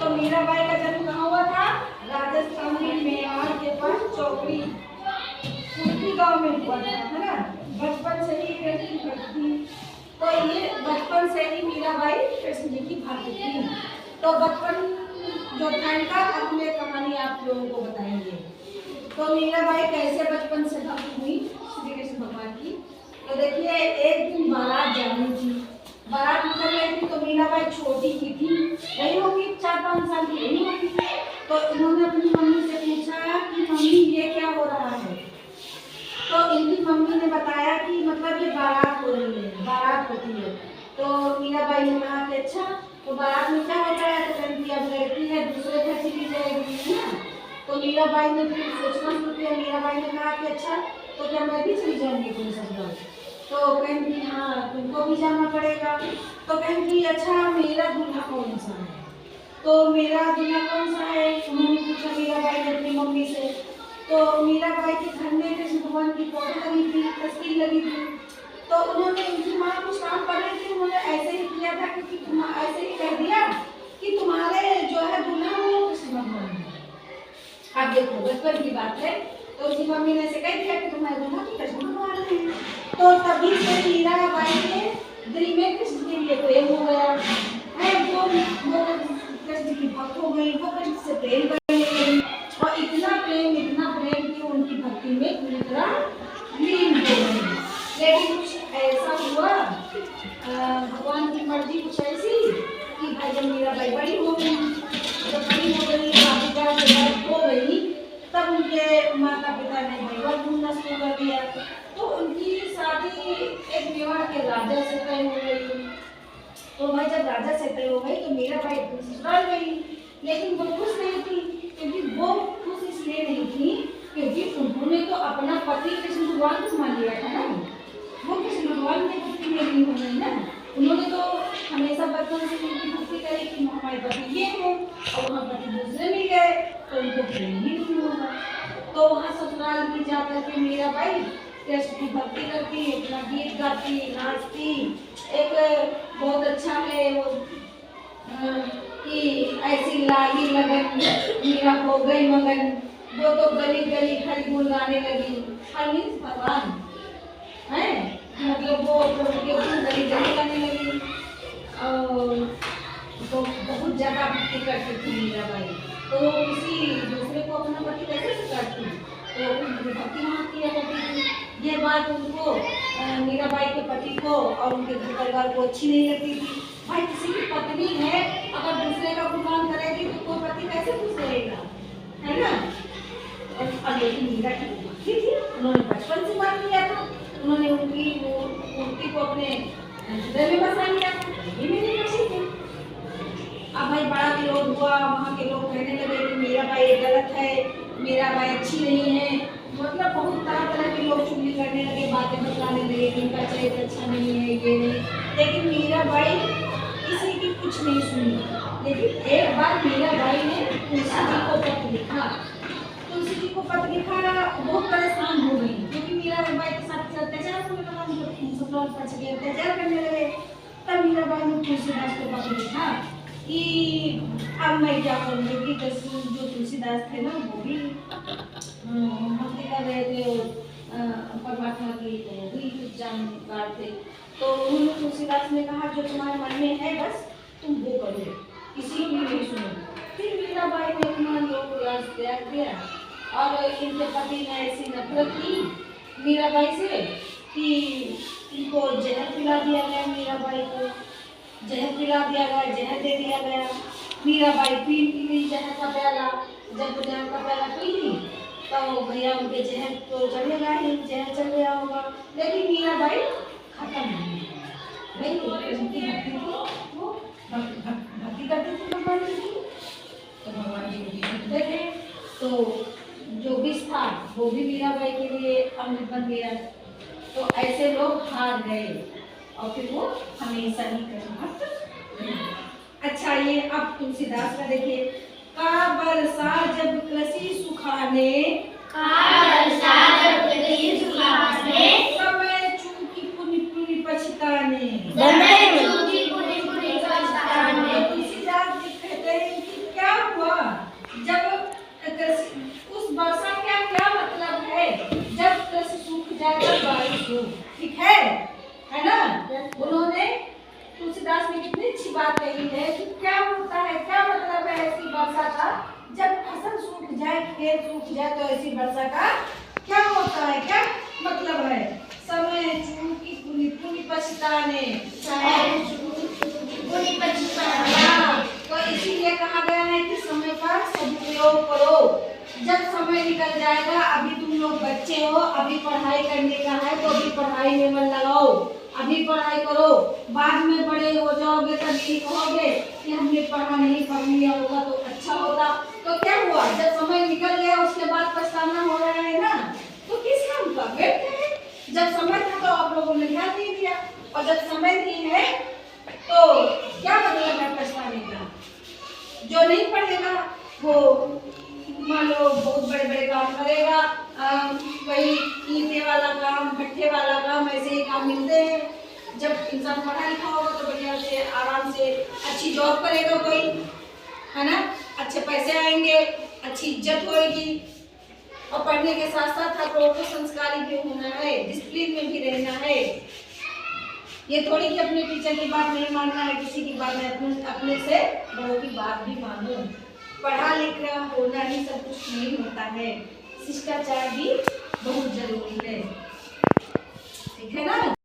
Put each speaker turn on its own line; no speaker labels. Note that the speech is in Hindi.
तो मीराबाई का जन्म कहाँ हुआ था? राजस्थान में मेवाड़ के पास चौकड़ी कुर्की गांव में हुआ था, है ना। बचपन से ही कृष्ण की भक्त थी। तो ये बचपन से ही मीराबाई कृष्ण जी की भक्त थी। तो बचपन जो था इनका, अब मैं कहानी आप लोगों को बताएंगे। तो मीराबाई कैसे बचपन से भक्त हुई श्री कृष्ण भगवान की। तो देखिए, एक दिन बारात जानी थी, बारात निकल रही थी। तो मीराबाई छोटी की थी, यही होगी 4-5 साल की यही होगी। तो उन्होंने अपनी मम्मी से पूछा कि मम्मी ये क्या हो रहा है। तो इनकी मम्मी ने बताया कि मतलब ये बारात हो रही है, बारात होती है। तो मीराबाई ने कहा कि अच्छा, तो बारात में क्या होता है। तो कहती अब लड़की है, दूसरे घर चली जाएगी, है ना। तो मीराबाई ने फिर सोचना शुरू किया। मीराबाई ने कहा कि अच्छा, तो क्या मैं भी चली जाऊंगी कोई ससुराल। तो कहती हाँ, तुमको भी जाना पड़ेगा। तो कहती अच्छा, मेरा दूल्हा कौन सा है। तो मेरा दूल्हा कौन सा है, उन्होंने पूछा मीराबाई ने अपनी मम्मी से। तो मीराबाई के घर में कृष्ण भगवान की फोटो लगी थी, तस्वीर लगी थी। तो उन्होंने उनकी माँ कुछ काम कर रही थी, उन्होंने ऐसे ही किया था क्योंकि तुम ऐसे ही कह दिया कि तुम्हारे जो है दूल्हा वो कृष्ण भगवान है। आप देखो बचपन की बात है। तो उसकी मम्मी ने ऐसे कह दिया कि तुम्हारे दूल्हा तो कृष्ण भगवान है। तो तभी से मीराबाई के दिल में कृष्ण के लिए प्रेम हो गया है। वो कृष्ण की भक्त हो गई, वो कृष्ण से प्रेम करने लगी। और इतना प्रेम कि उनकी भक्ति में पूरी तरह लीन हो गई। लेकिन कुछ ऐसा हुआ, भगवान की मर्जी कुछ ऐसी कि भाई जब मीराबाई बड़ी हो गई, जब बड़ी हो गई, हो गई, तब उनके माता पिता ने मेवाड़ ढूंढना शुरू कर दिया। तो उनकी शादी एक मेवाड़ के राजा से तय हो गई। तो भाई जब राजा से तय हो गई तो मीराबाई ससुराल गई। लेकिन वो खुश नहीं थी, क्योंकि वो खुश इसलिए नहीं थी क्योंकि उन्होंने तो अपना पति कृष्ण भगवान को मान लिया था ना। वो कृष्ण भगवान की भक्ति में नहीं हो गई ना। उन्होंने तो हमेशा बचपन से उनकी भक्ति करी कि हमारे पति ये है, और वहाँ पति दूसरे मिल गए तो उनको प्रेम ही नहीं होगा। तो वहाँ ससुराल में जाकर के मीराबाई कृष्ण की भक्ति करती, अपना गीत गाती, नाचती। एक बहुत अच्छा है वो कि ऐसी लागी लगन मीरा हो गई मगन, वो तो गली गली हरि गुण गाने लगी। हर मीन्स भगवान है, मतलब वो गली गली गाने लगी। और तो बहुत ज्यादा भक्ति करती थी मीराबाई। तो किसी दूसरे को अपना पति कैसे स्वीकारती, तो उनकी भक्ति वहाँ किया करती थी। ये बात उनको मीराबाई के पति को और उनके घर परिवार को अच्छी नहीं लगती थी। भाई किसी की पत्नी है, अगर दूसरे का गुणगान करेगी तो कोई पति कैसे खुश रहेगा, है ना। और लेकिन मीरा की भक्ति थी, उन्होंने बचपन से मान लिया था। उन्होंने उनकी मूर्ति को अपने हृदय में बसा लिया था। ये मेरी खुशी थी। अब भाई बड़ा विरोध हुआ, वहाँ के लोग कहने लगे कि मीराबाई गलत है, मीराबाई अच्छी नहीं है। मतलब बहुत तरह के लोग चुगली करने लगे, बातें बताने लगे कि इनका चरित्र अच्छा नहीं है, ये नहीं। लेकिन मीराबाई किसी की कुछ नहीं सुनी। लेकिन एक बार मीराबाई ने तुलसी जी को पत्र लिखा। तुलसी जी को पत्र लिखा, बहुत परेशान हो गई क्योंकि मीराबाई के साथ अत्याचार होने लगा, अत्याचार करने लगे। तब मीराबाई ने तुलसीदास को पत्र लिखा कि अब मैं क्या करूँगी कि जो तुलसीदास थे ना वो भी भक्ति कर रहे थे परमात्मा की, तो वो भी कुछ जानकार थे। तो उन्होंने तुलसीदास ने कहा जो तुम्हारे मन में है बस तुम वो करो, किसी की नहीं सुनो। फिर मीराबाई ने अपना योग त्याग दिया और इनके पति ने ऐसी नफरत की मीराबाई से कि इनको जहर पिला दिया गया। मीराबाई को जहर पिला दिया गया, जहर दे दिया गया। मीराबाई पी ली जहर का प्याला। जब जहर का प्याला पी ली तो भैया उनके जहर तो चलेगा ही, जहर चल गया होगा। लेकिन मीराबाई खत्म नहीं हुई। भाई उनकी भक्ति को वो भक्ति करते थे भगवान जी की, तो भगवान जी को सुनते थे। तो जो विष था वो भी मीराबाई के लिए अमृत बन गया। तो ऐसे लोग हार गए और फिर वो हमेशा ही कृष्ण भक्त रहे। अच्छा, ये अब तुलसीदास का देखिए। का बरसा जब कृषि सुखाने, समय चूकी पुनि पुनि पछताने। तुलसीदास जी कहते हैं कि वर्षा का, जब फसल सूख जाए, खेत सूख जाए, तो ऐसी वर्षा का क्या होता है, क्या मतलब है? समय चूक की पुनि पुनि पछताने, तो इसीलिए कहा गया है कि समय का सदुपयोग करो। जब समय निकल जाएगा, अभी तुम लोग बच्चे हो, अभी पढ़ाई करने का है तो अभी पढ़ाई में मन लगाओ, अभी पढ़ाई करो। बाद में बड़े हो जाओगे तब ये कहोगे कि हमने पढ़ा नहीं, पढ़ लिया होगा तो अच्छा होता। तो क्या हुआ, जब समय निकल गया उसके बाद पछताना हो रहा है ना, तो किस काम का व्यर्थ है। जब समय था तो आप लोगों ने ध्यान नहीं दिया, और जब समय नहीं है तो क्या मतलब है पछताने का? जो नहीं पढ़ेगा वो मान लो बहुत बड़े बड़े काम करेगा, वही ईंटे वाला काम, भट्ठे वाला काम, ऐसे ही काम मिलते हैं। जब इंसान पढ़ा लिखा होगा तो बढ़िया से आराम से अच्छी जॉब करेगा कोई, है ना, अच्छे पैसे आएंगे, अच्छी इज्जत होगी। और पढ़ने के साथ साथ आप लोगों को संस्कारी भी होना है, डिसिप्लिन में भी रहना है। ये थोड़ी कि अपने टीचर की बात नहीं मानना है, किसी की बात नहीं, अपने से बड़ों की बात भी मानो। पढ़ा लिखा होना ही सब कुछ नहीं होता है, शिष्टाचार भी बहुत जरूरी है, ठीक है ना।